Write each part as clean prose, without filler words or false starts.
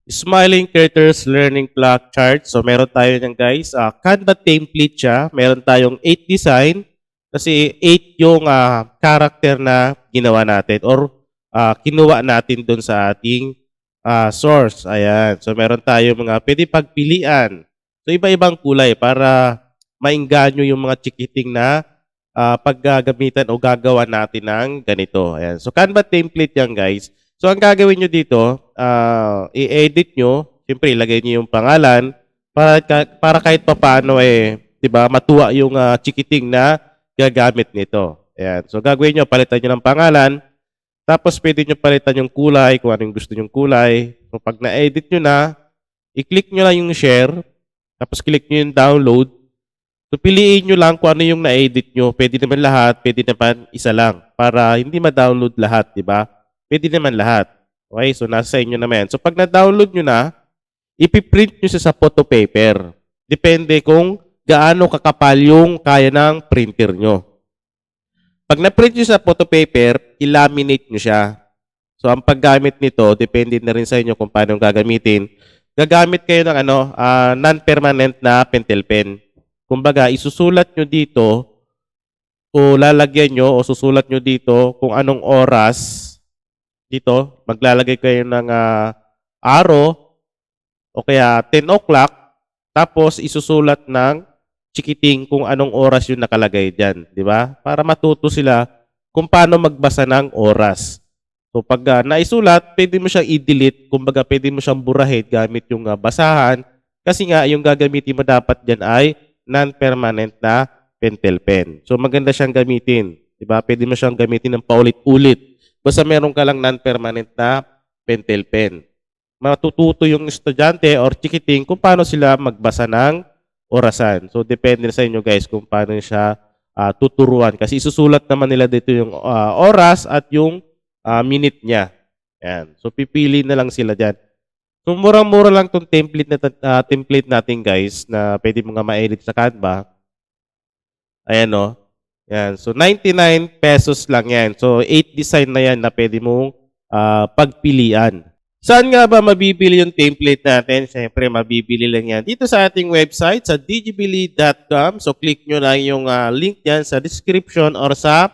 Smiling Creators Learning Clock Chart. So, meron tayo niyan guys. Canva template siya. Meron tayong 8 design. Kasi 8 yung character na ginawa natin or kinuha natin doon sa ating source. Ayan. So, meron tayo mga pwede pagpilian. So, iba-ibang kulay para maingganyo yung mga chikiting na paggagamitan o gagawa natin ng ganito. Ayan. So, Canva template yan guys. So, ang gagawin nyo dito, i-edit nyo, siyempre ilagay nyo yung pangalan para kahit papaano di ba, matuwa yung chikiting na gagamit nito. Ayan. So, gagawin nyo, palitan nyo ng pangalan, tapos pwede nyo palitan yung kulay, kung ano yung gusto nyong kulay. So, pag na-edit nyo na, i-click nyo lang yung share, tapos click nyo yung download. So, piliin nyo lang kung ano yung na-edit nyo. Pwede naman lahat, pwede naman isa lang, para hindi ma-download lahat, di ba? Pwede naman lahat. Okay, so nasa sa inyo naman. So pag na-download nyo na, ipiprint nyo siya sa photo paper. Depende kung gaano kakapal yung kaya ng printer nyo. Pag na-print nyo sa photo paper, i-laminate nyo siya. So ang paggamit nito, depende na rin sa inyo kung paano gagamitin. Gagamit kayo ng non-permanent na pentel pen. Kumbaga, isusulat nyo dito o lalagyan nyo o susulat nyo dito kung anong oras. Dito, maglalagay kayo ng arrow o kaya 10 o'clock tapos isusulat ng chikiting kung anong oras yung nakalagay dyan. Di ba? Para matuto sila kung paano magbasa ng oras. So pag naisulat, pwede mo siyang i-delete. Kumbaga, pwede mo siyang burahin gamit yung basahan. Kasi nga, yung gagamitin mo dapat dyan ay non-permanent na pentel pen. So maganda siyang gamitin. Di ba? Pwede mo siyang gamitin ng paulit-ulit. Basta meron ka lang non-permanent na pentel pen. Matututo yung estudyante or chikiting kung paano sila magbasa ng orasan. So, depende sa inyo guys kung paano siya tuturuan. Kasi isusulat naman nila dito yung oras at yung minute niya. Yan. So, pipili na lang sila dyan. So, murang-mura lang itong template natin guys na pwede mo nga ma-edit sa Canva. Ayan o. Yan. So, 99 pesos lang yan. So, 8 design na yan na pwede mong pagpilian. Saan nga ba mabibili yung template natin? Siyempre, mabibili lang yan dito sa ating website sa digibili.com. So, click nyo lang yung link yan sa description or sa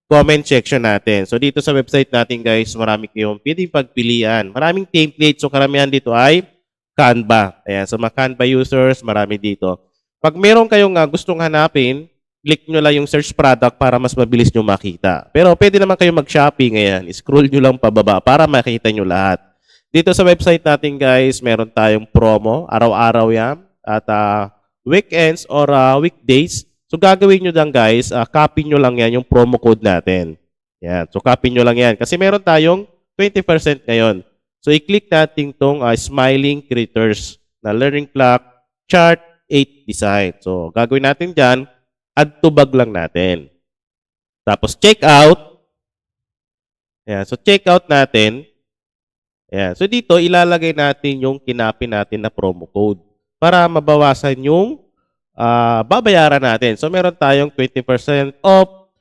comment section natin. So, dito sa website natin guys, marami kayong pwedeng pagpilian. Maraming template. So, karamihan dito ay Canva. Ayan. So, mga Canva users, marami dito. Pag meron kayong gustong hanapin, click nyo lang yung search product para mas mabilis nyo makita. Pero pwede naman kayo mag-shopping. Ayan. Scroll nyo lang pababa para makita nyo lahat. Dito sa website natin guys, meron tayong promo. Araw-araw yan. At weekends or weekdays. So gagawin nyo lang guys, copy nyo lang yan yung promo code natin. Yan. So copy nyo lang yan. Kasi meron tayong 20% ngayon. So i-click natin tong Smiling Creators na Learning Clock Chart 8 Design. So gagawin natin dyan, add to bag lang natin. Tapos check out. Ayan. So check out natin. Ayan. So dito ilalagay natin yung kinapin natin na promo code para mabawasan yung babayaran natin. So meron tayong 20% off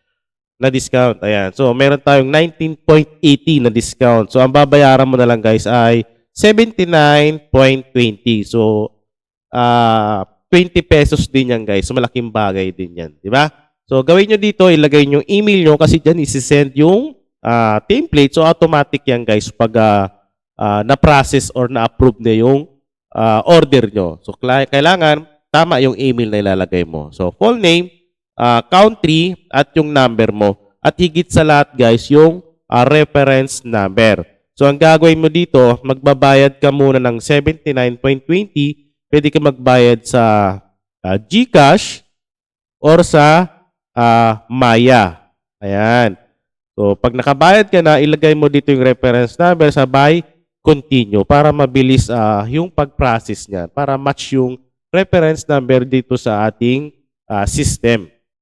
na discount. Ayan. So meron tayong 19.80 na discount. So ang babayaran mo na lang guys ay 79.20. So 20 pesos din yan guys. So malaking bagay din yan. Diba? So gawin nyo dito, ilagay nyo yung email nyo kasi dyan isi-send yung template. So automatic yan guys pag na-process or na-approve na yung order nyo. So kailangan tama yung email na ilalagay mo. So full name, country at yung number mo. At higit sa lahat guys yung reference number. So ang gagawin mo dito, magbabayad ka muna ng 79.20. Pwede ka magbayad sa GCash or sa Maya. Ayan. So, pag nakabayad ka na, ilagay mo dito yung reference number sa buy, continue para mabilis yung pag-process niya. Para match yung reference number dito sa ating system.